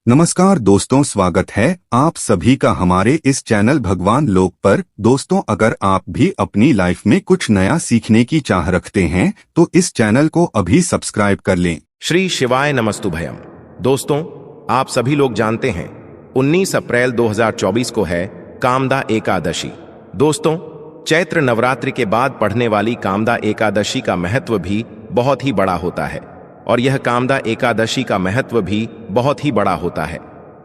नमस्कार दोस्तों, स्वागत है आप सभी का हमारे इस चैनल भगवान लोक पर। दोस्तों, अगर आप भी अपनी लाइफ में कुछ नया सीखने की चाह रखते हैं तो इस चैनल को अभी सब्सक्राइब कर लें। श्री शिवाय नमस्तुभयम। दोस्तों, आप सभी लोग जानते हैं 19 अप्रैल 2024 को है कामदा एकादशी। दोस्तों, चैत्र नवरात्रि के बाद पढ़ने वाली कामदा एकादशी का महत्व भी बहुत ही बड़ा होता है और यह कामदा एकादशी का महत्व भी बहुत ही बड़ा होता है।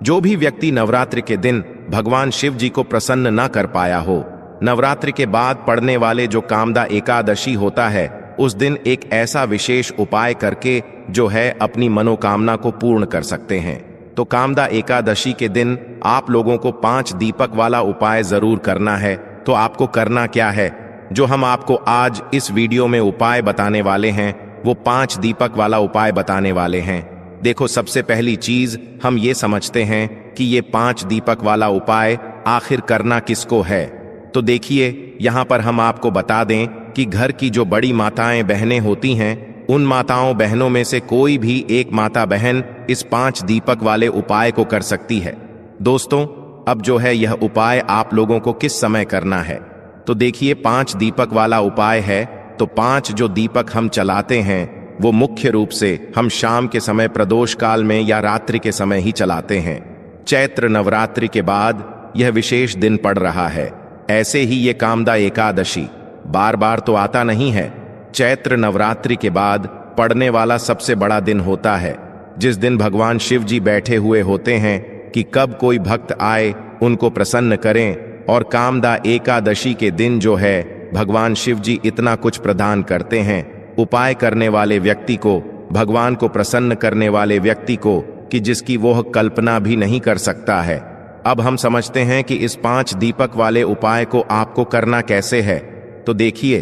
जो भी व्यक्ति नवरात्रि के दिन भगवान शिव जी को प्रसन्न न कर पाया हो, नवरात्रि के बाद पढ़ने वाले जो कामदा एकादशी होता है, उस दिन एक ऐसा विशेष उपाय करके जो है अपनी मनोकामना को पूर्ण कर सकते हैं। तो कामदा एकादशी के दिन आप लोगों को 5 दीपक वाला उपाय जरूर करना है। तो आपको करना क्या है, जो हम आपको आज इस वीडियो में उपाय बताने वाले हैं, वो 5 दीपक वाला उपाय बताने वाले हैं। देखो, सबसे पहली चीज हम ये समझते हैं कि ये 5 दीपक वाला उपाय आखिर करना किसको है। तो देखिए, यहाँ पर हम आपको बता दें कि घर की जो बड़ी माताएं बहनें होती हैं, उन माताओं बहनों में से कोई भी एक माता बहन इस 5 दीपक वाले उपाय को कर सकती है। दोस्तों, अब जो है यह उपाय आप लोगों को किस समय करना है, तो देखिए 5 दीपक वाला उपाय है। तो 5 जो दीपक हम चलाते हैं वो मुख्य रूप से हम शाम के समय प्रदोष काल में या रात्रि के समय ही चलाते हैं। चैत्र नवरात्रि के बाद यह विशेष दिन पड़ रहा है। ऐसे ही ये कामदा एकादशी बार बार तो आता नहीं है। चैत्र नवरात्रि के बाद पड़ने वाला सबसे बड़ा दिन होता है, जिस दिन भगवान शिव जी बैठे हुए होते हैं कि कब कोई भक्त आए उनको प्रसन्न करें। और कामदा एकादशी के दिन जो है भगवान शिव जी इतना कुछ प्रदान करते हैं उपाय करने वाले व्यक्ति को, भगवान को प्रसन्न करने वाले व्यक्ति को, कि जिसकी वह कल्पना भी नहीं कर सकता है। अब हम समझते हैं कि इस 5 दीपक वाले उपाय को आपको करना कैसे है। तो देखिए,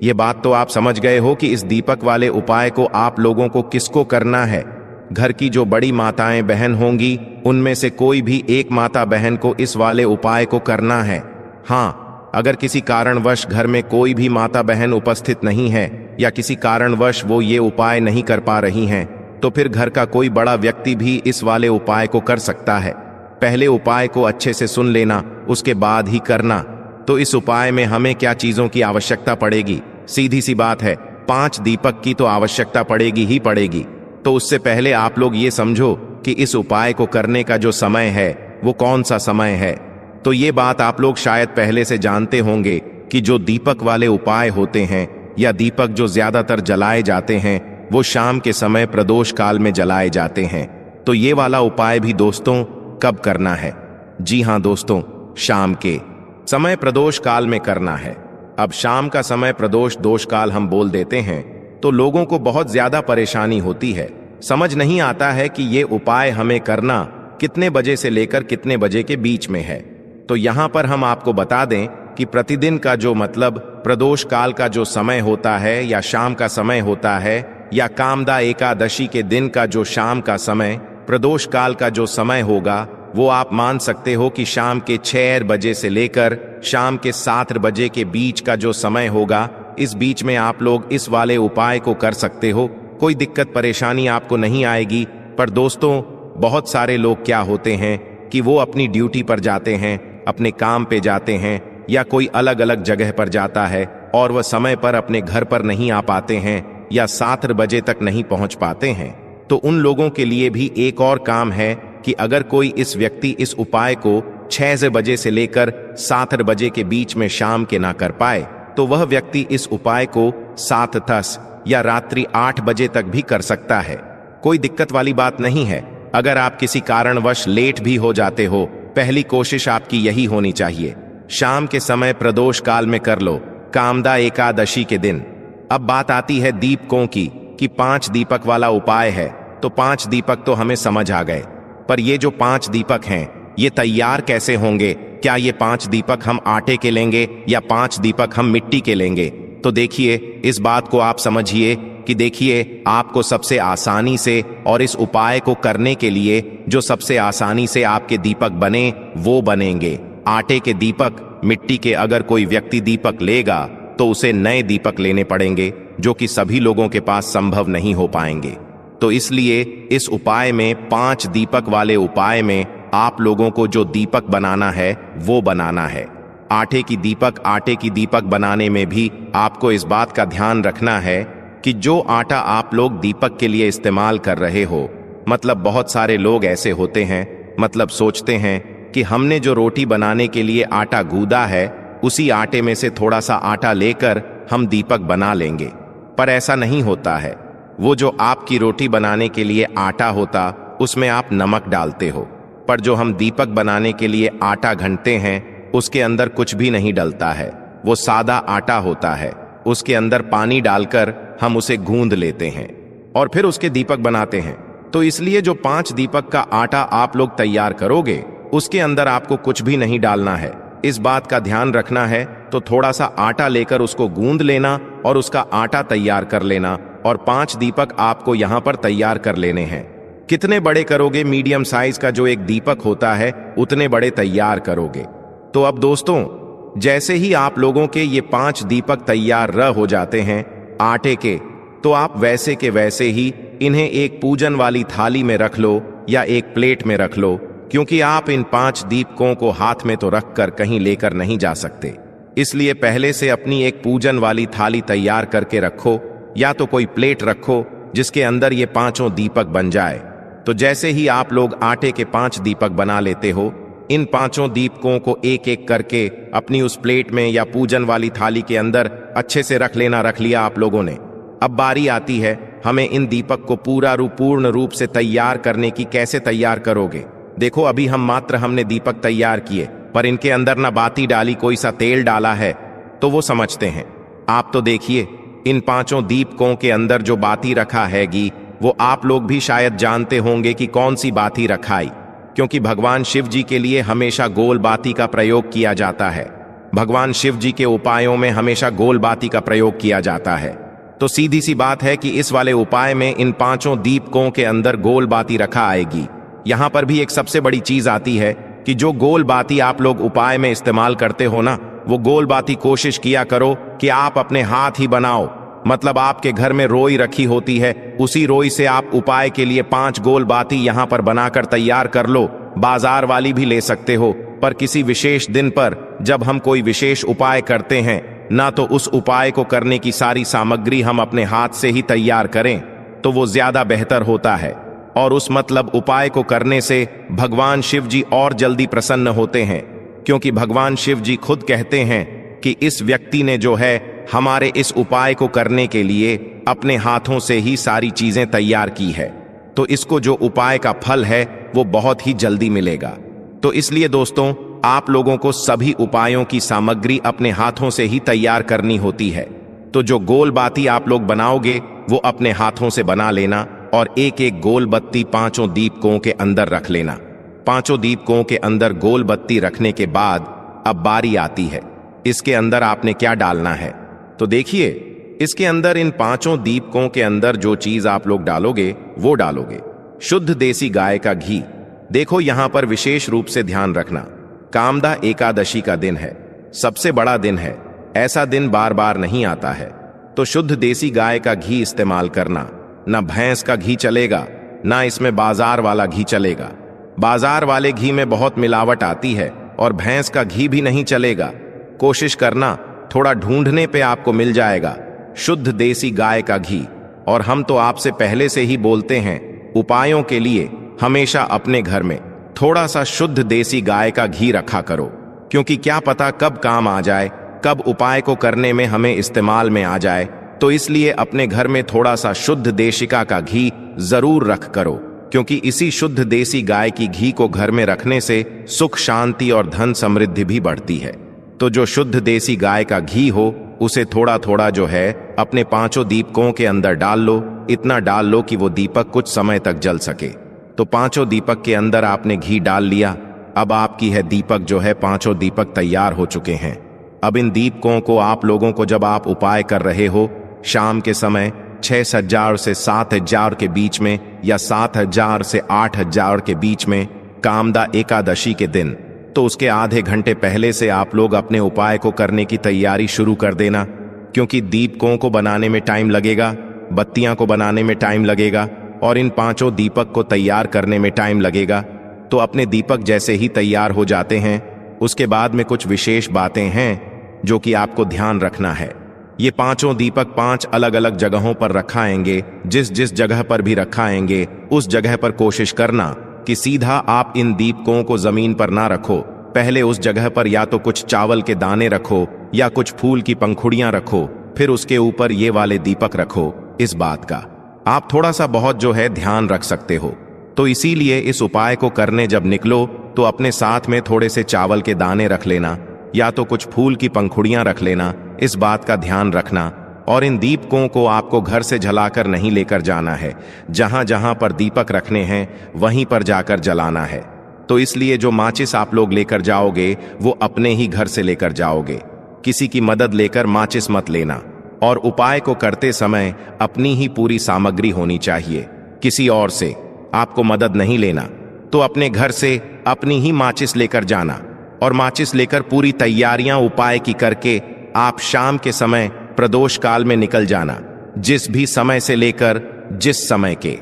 ये बात तो आप समझ गए हो कि इस दीपक वाले उपाय को आप लोगों को किसको करना है। घर की जो बड़ी माताएं बहन होंगी, उनमें से कोई भी एक माता बहन को इस वाले उपाय को करना है। हाँ, अगर किसी कारणवश घर में कोई भी माता बहन उपस्थित नहीं है या किसी कारणवश वो ये उपाय नहीं कर पा रही हैं, तो फिर घर का कोई बड़ा व्यक्ति भी इस वाले उपाय को कर सकता है। पहले उपाय को अच्छे से सुन लेना, उसके बाद ही करना। तो इस उपाय में हमें क्या चीजों की आवश्यकता पड़ेगी? सीधी सी बात है, 5 दीपक की तो आवश्यकता पड़ेगी ही पड़ेगी। तो उससे पहले आप लोग ये समझो कि इस उपाय को करने का जो समय है वो कौन सा समय है। तो ये बात आप लोग शायद पहले से जानते होंगे कि जो दीपक वाले उपाय होते हैं या दीपक जो ज्यादातर जलाए जाते हैं, वो शाम के समय प्रदोष काल में जलाए जाते हैं। तो ये वाला उपाय भी दोस्तों कब करना है? जी हाँ दोस्तों, शाम के समय प्रदोष काल में करना है। अब शाम का समय प्रदोष दोष काल हम बोल देते हैं तो लोगों को बहुत ज्यादा परेशानी होती है। समझ नहीं आता है कि ये उपाय हमें करना कितने बजे से लेकर कितने बजे के बीच में है। तो यहाँ पर हम आपको बता दें कि प्रतिदिन का जो मतलब प्रदोष काल का जो समय होता है या शाम का समय होता है, या कामदा एकादशी के दिन का जो शाम का समय प्रदोष काल का जो समय होगा, वो आप मान सकते हो कि शाम के 6 बजे से लेकर शाम के 7 बजे के बीच का जो समय होगा। इस बीच में आप लोग इस वाले उपाय को कर सकते हो, कोई दिक्कत परेशानी आपको नहीं आएगी। पर दोस्तों, बहुत सारे लोग क्या होते हैं कि वो अपनी ड्यूटी पर जाते हैं, अपने काम पे जाते हैं, या कोई अलग अलग जगह पर जाता है और वह समय पर अपने घर पर नहीं आ पाते हैं या 7 बजे तक नहीं पहुंच पाते हैं। तो उन लोगों के लिए भी एक और काम है कि अगर कोई इस व्यक्ति इस उपाय को 6 बजे से लेकर 7 बजे के बीच में शाम के ना कर पाए, तो वह व्यक्ति इस उपाय को 7:10 या रात्रि 8 बजे तक भी कर सकता है। कोई दिक्कत वाली बात नहीं है। अगर आप किसी कारणवश लेट भी हो जाते हो, पहली कोशिश आपकी यही होनी चाहिए, शाम के समय प्रदोष काल में कर लो, कामदा एकादशी के दिन। अब बात आती है दीपकों की कि 5 दीपक वाला उपाय है। तो 5 दीपक तो हमें समझ आ गए, पर ये जो 5 दीपक हैं ये तैयार कैसे होंगे? क्या ये 5 दीपक हम आटे के लेंगे या 5 दीपक हम मिट्टी के लेंगे? तो देखिए, इस बात को आप समझिए कि देखिए, आपको सबसे आसानी से और इस उपाय को करने के लिए जो सबसे आसानी से आपके दीपक बने वो बनेंगे आटे के दीपक। मिट्टी के अगर कोई व्यक्ति दीपक लेगा तो उसे नए दीपक लेने पड़ेंगे, जो कि सभी लोगों के पास संभव नहीं हो पाएंगे। तो इसलिए इस उपाय में 5 दीपक वाले उपाय में आप लोगों को जो दीपक बनाना है वो बनाना है। आटे की दीपक बनाने में भी आपको इस बात का ध्यान रखना है कि जो आटा आप लोग दीपक के लिए इस्तेमाल कर रहे हो, मतलब बहुत सारे लोग ऐसे होते हैं, मतलब सोचते हैं कि हमने जो रोटी बनाने के लिए आटा गूंदा है उसी आटे में से थोड़ा सा आटा लेकर हम दीपक बना लेंगे, पर ऐसा नहीं होता है। वो जो आपकी रोटी बनाने के लिए आटा होता उसमें आप नमक डालते हो, पर जो हम दीपक बनाने के लिए आटा घंटते हैं उसके अंदर कुछ भी नहीं डलता है। वो सादा आटा होता है, उसके अंदर पानी डालकर हम उसे गूंद लेते हैं और फिर उसके दीपक बनाते हैं। तो इसलिए जो 5 दीपक का आटा आप लोग तैयार करोगे उसके अंदर आपको कुछ भी नहीं डालना है, इस बात का ध्यान रखना है। तो थोड़ा सा आटा लेकर उसको गूंद लेना और उसका आटा तैयार कर लेना और 5 दीपक आपको यहां पर तैयार कर लेने हैं। कितने बड़े करोगे, मीडियम साइज का जो एक दीपक होता है उतने बड़े तैयार करोगे। तो अब दोस्तों, जैसे ही आप लोगों के ये 5 दीपक तैयार हो जाते हैं आटे के, तो आप वैसे के वैसे ही इन्हें एक पूजन वाली थाली में रख लो या एक प्लेट में रख लो, क्योंकि आप इन 5 दीपकों को हाथ में तो रखकर कहीं लेकर नहीं जा सकते। इसलिए पहले से अपनी एक पूजन वाली थाली तैयार करके रखो या तो कोई प्लेट रखो जिसके अंदर ये 5 दीपक बन जाए। तो जैसे ही आप लोग आटे के 5 दीपक बना लेते हो, इन 5 दीपकों को एक एक करके अपनी उस प्लेट में या पूजन वाली थाली के अंदर अच्छे से रख लिया आप लोगों ने। अब बारी आती है हमें इन दीपक को पूर्ण रूप से तैयार करने की। कैसे तैयार करोगे? देखो, अभी हमने दीपक तैयार किए, पर इनके अंदर ना बाती डाली, कोई सा तेल डाला है, तो वो समझते हैं। आप तो देखिए, इन 5 दीपकों के अंदर जो बाती रखा हैगी वो आप लोग भी शायद जानते होंगे कि कौन सी बाती रखाई, क्योंकि भगवान शिव जी के लिए हमेशा गोल बाती का प्रयोग किया जाता है। भगवान शिव जी के उपायों में हमेशा गोल बाती का प्रयोग किया जाता है। तो सीधी सी बात है कि इस वाले उपाय में इन 5 दीपकों के अंदर गोल बाती रखा आएगी। यहां पर भी एक सबसे बड़ी चीज आती है कि जो गोल बाती आप लोग उपाय में इस्तेमाल करते हो ना, वो गोल बाती कोशिश किया करो कि आप अपने हाथ ही बनाओ। मतलब आपके घर में रोई रखी होती है, उसी रोई से आप उपाय के लिए 5 गोल बाती यहां पर बनाकर तैयार कर लो। बाजार वाली भी ले सकते हो, पर किसी विशेष दिन पर जब हम कोई विशेष उपाय करते हैं ना, तो उस उपाय को करने की सारी सामग्री हम अपने हाथ से ही तैयार करें तो वो ज्यादा बेहतर होता है। और उस मतलब उपाय को करने से भगवान शिव जी और जल्दी प्रसन्न होते हैं, क्योंकि भगवान शिव जी खुद कहते हैं कि इस व्यक्ति ने जो है हमारे इस उपाय को करने के लिए अपने हाथों से ही सारी चीजें तैयार की है, तो इसको जो उपाय का फल है वो बहुत ही जल्दी मिलेगा। तो इसलिए दोस्तों, आप लोगों को सभी उपायों की सामग्री अपने हाथों से ही तैयार करनी होती है। तो जो गोल बाती आप लोग बनाओगे वो अपने हाथों से बना लेना और एक एक गोल बत्ती 5 दीपकों के अंदर रख लेना। 5 दीपकों के अंदर गोल बत्ती रखने के बाद अब बारी आती है इसके अंदर आपने क्या डालना है। तो देखिए, इसके अंदर इन 5 दीपकों के अंदर जो चीज आप लोग डालोगे वो डालोगे शुद्ध देसी गाय का घी। देखो, यहां पर विशेष रूप से ध्यान रखना, कामदा एकादशी का दिन है, सबसे बड़ा दिन है, ऐसा दिन बार बार नहीं आता है। तो शुद्ध देसी गाय का घी इस्तेमाल करना। ना भैंस का घी चलेगा, ना इसमें बाजार वाला घी चलेगा। बाजार वाले घी में बहुत मिलावट आती है और भैंस का घी भी नहीं चलेगा। कोशिश करना, थोड़ा ढूंढने पे आपको मिल जाएगा शुद्ध देसी गाय का घी। और हम तो आपसे पहले से ही बोलते हैं, उपायों के लिए हमेशा अपने घर में थोड़ा सा शुद्ध देसी गाय का घी रखा करो, क्योंकि क्या पता कब काम आ जाए, कब उपाय को करने में हमें इस्तेमाल में आ जाए। तो इसलिए अपने घर में थोड़ा सा शुद्ध देशिका का घी जरूर रख करो, क्योंकि इसी शुद्ध देसी गाय की घी को घर में रखने से सुख शांति और धन समृद्धि भी बढ़ती है। तो जो शुद्ध देसी गाय का घी हो उसे थोड़ा थोड़ा जो है अपने 5 दीपकों के अंदर डाल लो। इतना डाल लो कि वो दीपक कुछ समय तक जल सके। तो 5 दीपक के अंदर आपने घी डाल लिया। अब आपकी है दीपक जो है 5 दीपक तैयार हो चुके हैं। अब इन दीपकों को आप लोगों को जब आप उपाय कर रहे हो शाम के समय 6,000 से 7,000 के बीच में या 7,000 से 8,000 के बीच में कामदा एकादशी के दिन, तो उसके आधे घंटे पहले से आप लोग अपने उपाय को करने की तैयारी शुरू कर देना, क्योंकि दीपकों को बनाने में टाइम लगेगा, बत्तियां को बनाने में टाइम लगेगा, और इन 5 दीपक को तैयार करने में टाइम लगेगा। तो अपने दीपक जैसे ही तैयार हो जाते हैं, उसके बाद में कुछ विशेष बातें हैं जो कि आपको ध्यान रखना है। ये 5 दीपक 5 अलग अलग जगहों पर रखाएंगे। जिस जिस जगह पर भी रखाएंगे उस जगह पर कोशिश करना कि सीधा आप इन दीपकों को जमीन पर ना रखो। पहले उस जगह पर या तो कुछ चावल के दाने रखो या कुछ फूल की पंखुड़ियां रखो, फिर उसके ऊपर ये वाले दीपक रखो। इस बात का आप थोड़ा सा बहुत जो है ध्यान रख सकते हो। तो इसीलिए इस उपाय को करने जब निकलो तो अपने साथ में थोड़े से चावल के दाने रख लेना या तो कुछ फूल की पंखुड़ियां रख लेना। इस बात का ध्यान रखना। और इन दीपकों को आपको घर से जलाकर नहीं लेकर जाना है। जहां जहां पर दीपक रखने हैं वहीं पर जाकर जलाना है। तो इसलिए जो माचिस आप लोग लेकर जाओगे वो अपने ही घर से लेकर जाओगे। किसी की मदद लेकर माचिस मत लेना। और उपाय को करते समय अपनी ही पूरी सामग्री होनी चाहिए, किसी और से आपको मदद नहीं लेना। तो अपने घर से अपनी ही माचिस लेकर जाना और माचिस लेकर पूरी तैयारियां उपाय की करके आप शाम के समय प्रदोष काल में निकल जाना। जिस भी समय से लेकर जिस समय के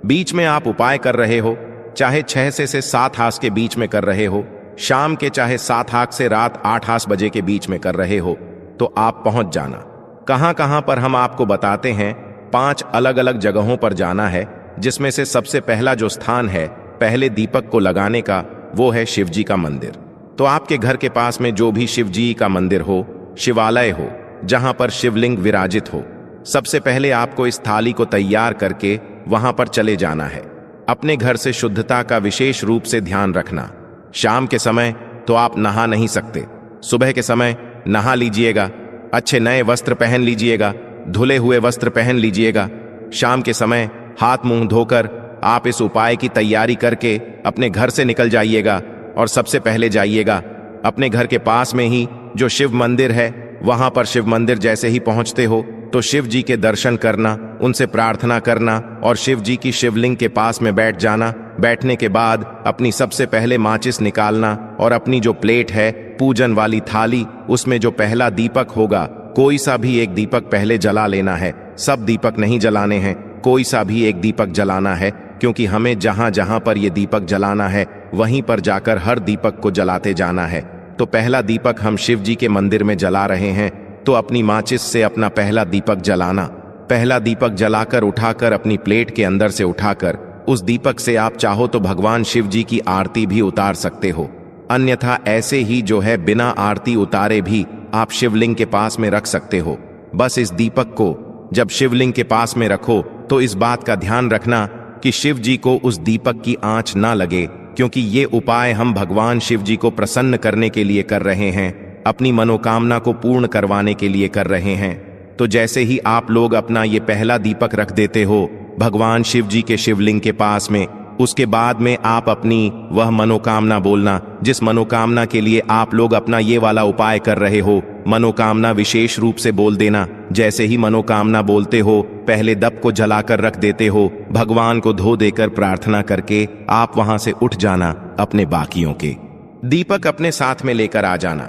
बीच में आप उपाय कर रहे हो, चाहे 6 से 7 हास के बीच में कर रहे हो, शाम के चाहे 7 हास से रात 8 हास बजे के बीच में कर रहे हो, तो आप पहुंच जाना। कहां कहां पर हम आपको बताते हैं। 5 अलग अलग जगहों पर जाना है, जिसमें से सबसे पहला जो स्थान है पहले दीपक को लगाने का, वो है शिव जी का मंदिर। तो आपके घर के पास में जो भी शिव जी का मंदिर हो, शिवालय हो, जहां पर शिवलिंग विराजित हो, सबसे पहले आपको इस थाली को तैयार करके वहां पर चले जाना है। अपने घर से शुद्धता का विशेष रूप से ध्यान रखना। शाम के समय तो आप नहा नहीं सकते, सुबह के समय नहा लीजिएगा, अच्छे नए वस्त्र पहन लीजिएगा, धुले हुए वस्त्र पहन लीजिएगा। शाम के समय हाथ मुंह धोकर आप इस उपाय की तैयारी करके अपने घर से निकल जाइएगा। और सबसे पहले जाइएगा अपने घर के पास में ही जो शिव मंदिर है, वहां पर शिव मंदिर जैसे ही पहुंचते हो तो शिव जी के दर्शन करना, उनसे प्रार्थना करना और शिव जी की शिवलिंग के पास में बैठ जाना। बैठने के बाद अपनी सबसे पहले माचिस निकालना और अपनी जो प्लेट है, पूजन वाली थाली, उसमें जो पहला दीपक होगा, कोई सा भी एक दीपक पहले जला लेना है। सब दीपक नहीं जलाने हैं, कोई सा भी एक दीपक जलाना है, क्योंकि हमें जहां जहां पर ये दीपक जलाना है वहीं पर जाकर हर दीपक को जलाते जाना है। तो पहला दीपक हम शिव जी के मंदिर में जला रहे हैं, तो अपनी माचिस से अपना पहला दीपक जलाना। पहला दीपक जलाकर उठाकर अपनी प्लेट के अंदर से उठाकर उस दीपक से आप चाहो तो भगवान शिव जी की आरती भी उतार सकते हो। अन्यथा ऐसे ही जो है बिना आरती उतारे भी आप शिवलिंग के पास में रख सकते हो। बस इस दीपक को जब शिवलिंग के पास में रखो तो इस बात का ध्यान रखना कि शिव जी को उस दीपक की आंच ना लगे, क्योंकि ये उपाय हम भगवान शिव जी को प्रसन्न करने के लिए कर रहे हैं, अपनी मनोकामना को पूर्ण करवाने के लिए कर रहे हैं। तो जैसे ही आप लोग अपना ये पहला दीपक रख देते हो भगवान शिव जी के शिवलिंग के पास में, उसके बाद में आप अपनी वह मनोकामना बोलना जिस मनोकामना के लिए आप लोग अपना ये वाला उपाय कर रहे हो। मनोकामना विशेष रूप से बोल देना। जैसे ही मनोकामना बोलते हो पहले दीप को जलाकर रख देते हो, भगवान को धो देकर प्रार्थना करके आप वहां से उठ जाना। अपने बाकियों के दीपक अपने साथ में लेकर आ जाना।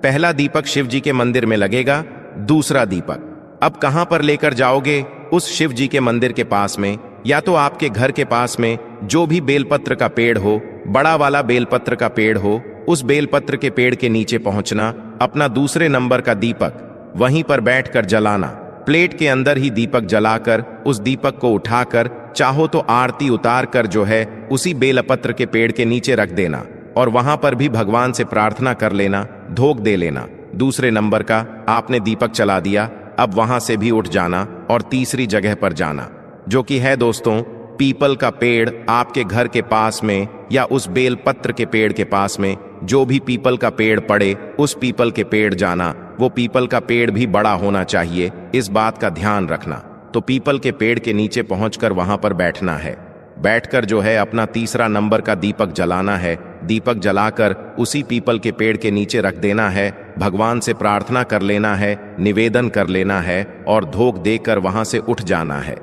पहला दीपक शिव जी के मंदिर में लगेगा। दूसरा दीपक अब कहां पर लेकर जाओगे? उस शिव जी के मंदिर के पास में, या तो आपके घर के पास में जो भी बेलपत्र का पेड़ हो, बड़ा वाला बेलपत्र का पेड़ हो, उस बेलपत्र के पेड़ के नीचे पहुंचना। अपना दूसरे नंबर का दीपक वहीं पर बैठकर जलाना। प्लेट के अंदर ही दीपक जलाकर उस दीपक को उठाकर चाहो तो आरती उतार कर जो है उसी बेलपत्र के पेड़ के नीचे रख देना और वहां पर भी भगवान से प्रार्थना कर लेना, धोख दे लेना। दूसरे नंबर का आपने दीपक चला दिया। अब वहां से भी उठ जाना और तीसरी जगह पर जाना, जो कि है दोस्तों पीपल का पेड़ आपके घर के पास में या उस बेलपत्र के पेड़ के पास में जो भी पीपल का पेड़ पड़े उस पीपल के पेड़ जाना। वो पीपल का पेड़ भी बड़ा होना चाहिए, इस बात का ध्यान रखना। तो पीपल के पेड़ के नीचे पहुंचकर वहां पर बैठना है। बैठकर जो है अपना तीसरा नंबर का दीपक जलाना है। दीपक जलाकर उसी पीपल के पेड़ के नीचे रख देना है। भगवान से प्रार्थना कर लेना है, निवेदन कर लेना है और धोख देकर वहां से उठ जाना है।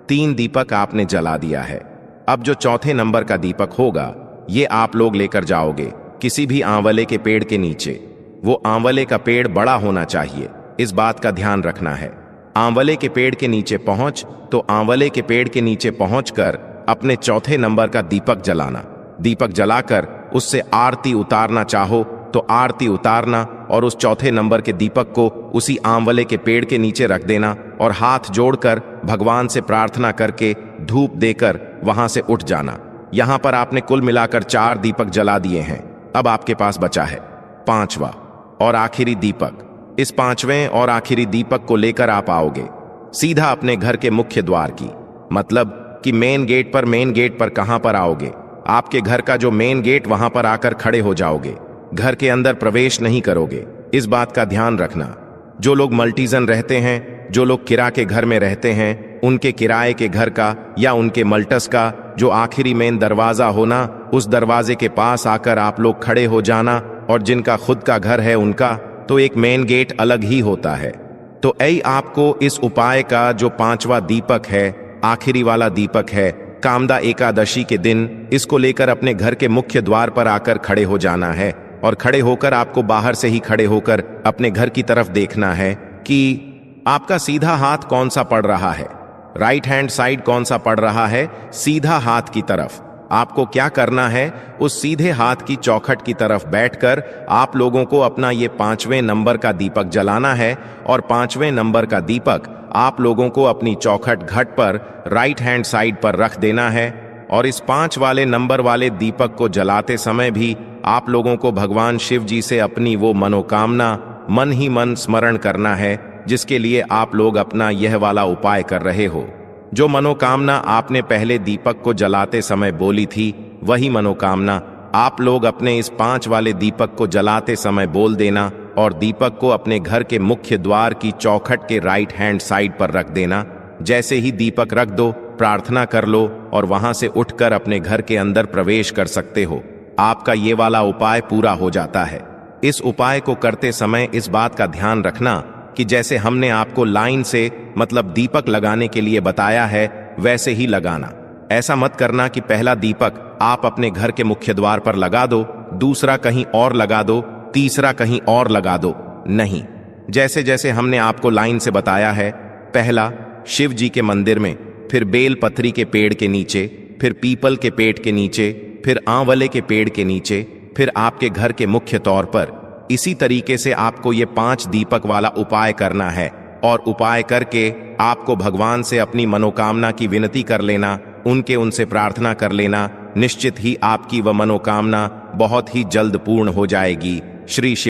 3 दीपक आपने जला दिया है। अब जो चौथे नंबर का दीपक होगा ये आप लोग लेकर जाओगे किसी भी आंवले के पेड़ के नीचे। वो आंवले का पेड़ बड़ा होना चाहिए, इस बात का ध्यान रखना है। आंवले के पेड़ के नीचे पहुंच तो आंवले के पेड़ के नीचे पहुंचकर अपने चौथे नंबर का दीपक जलाना। दीपक जलाकर उससे आरती उतारना चाहो तो आरती उतारना और उस चौथे नंबर के दीपक को उसी आंवले के पेड़ के नीचे रख देना और हाथ जोड़कर भगवान से प्रार्थना करके धूप देकर वहां से उठ जाना। यहां पर आपने कुल मिलाकर 4 दीपक जला दिए हैं। अब आपके पास बचा है 5वां और आखिरी दीपक। इस 5वें और आखिरी दीपक को लेकर आप आओगे सीधा अपने घर के मुख्य द्वार की, मतलब कि मेन गेट पर कहां पर आओगे? आपके घर का जो मेन गेट वहां पर आकर खड़े हो जाओगे। घर के अंदर प्रवेश नहीं करोगे। इस बात का ध्यान रखना। जो लोग मल्टीजन रहते हैं, जो लोग किराए के घर में रहते हैं, उनके किराए के घर का या उनके मल्टस का जो आखिरी मेन दरवाजा होना, उस दरवाजे के पास आकर आप लोग खड़े हो जाना। और जिनका खुद का घर है उनका तो एक मेन गेट अलग ही होता है। तो आपको इस उपाय का जो 5वां दीपक है, आखिरी वाला दीपक है, कामदा एकादशी के दिन इसको लेकर अपने घर के मुख्य द्वार पर आकर खड़े हो जाना है। और खड़े होकर आपको बाहर से ही खड़े होकर अपने घर की तरफ देखना है कि आपका सीधा हाथ कौन सा पड़ रहा है, राइट हैंड साइड कौन सा पड़ रहा है, सीधा हाथ की तरफ। आपको क्या करना है, उस सीधे हाथ की चौखट की तरफ बैठकर आप लोगों को अपना ये 5वें नंबर का दीपक जलाना है। और 5वें नंबर का दीपक आप लोगों को अपनी चौखट घट पर राइट हैंड साइड पर रख देना है। और इस 5 वाले नंबर वाले दीपक को जलाते समय भी आप लोगों को भगवान शिव जी से अपनी वो मनोकामना मन ही मन स्मरण करना है, जिसके लिए आप लोग अपना यह वाला उपाय कर रहे हो। जो मनोकामना आपने पहले दीपक को जलाते समय बोली थी, वही मनोकामना आप लोग अपने इस 5 वाले दीपक को जलाते समय बोल देना। और दीपक को अपने घर के मुख्य द्वार की चौखट के राइट हैंड साइड पर रख देना। जैसे ही दीपक रख दो, प्रार्थना कर लो और वहां से उठकर अपने घर के अंदर प्रवेश कर सकते हो। आपका ये वाला उपाय पूरा हो जाता है। इस उपाय को करते समय इस बात का ध्यान रखना कि जैसे हमने आपको लाइन से मतलब दीपक लगाने के लिए बताया है, वैसे ही लगाना। ऐसा मत करना कि पहला दीपक आप अपने घर के मुख्य द्वार पर लगा दो, दूसरा कहीं और लगा दो, तीसरा कहीं और लगा दो। नहीं, जैसे जैसे हमने आपको लाइन से बताया है, पहला शिव जी के मंदिर में, फिर बेलपत्री के पेड़ के नीचे, फिर पीपल के पेड़ के नीचे, फिर आंवले के पेड़ के नीचे, फिर आपके घर के मुख्य तौर पर। इसी तरीके से आपको ये 5 दीपक वाला उपाय करना है। और उपाय करके आपको भगवान से अपनी मनोकामना की विनती कर लेना, उनसे प्रार्थना कर लेना। निश्चित ही आपकी वह मनोकामना बहुत ही जल्द पूर्ण हो जाएगी। श्री शिव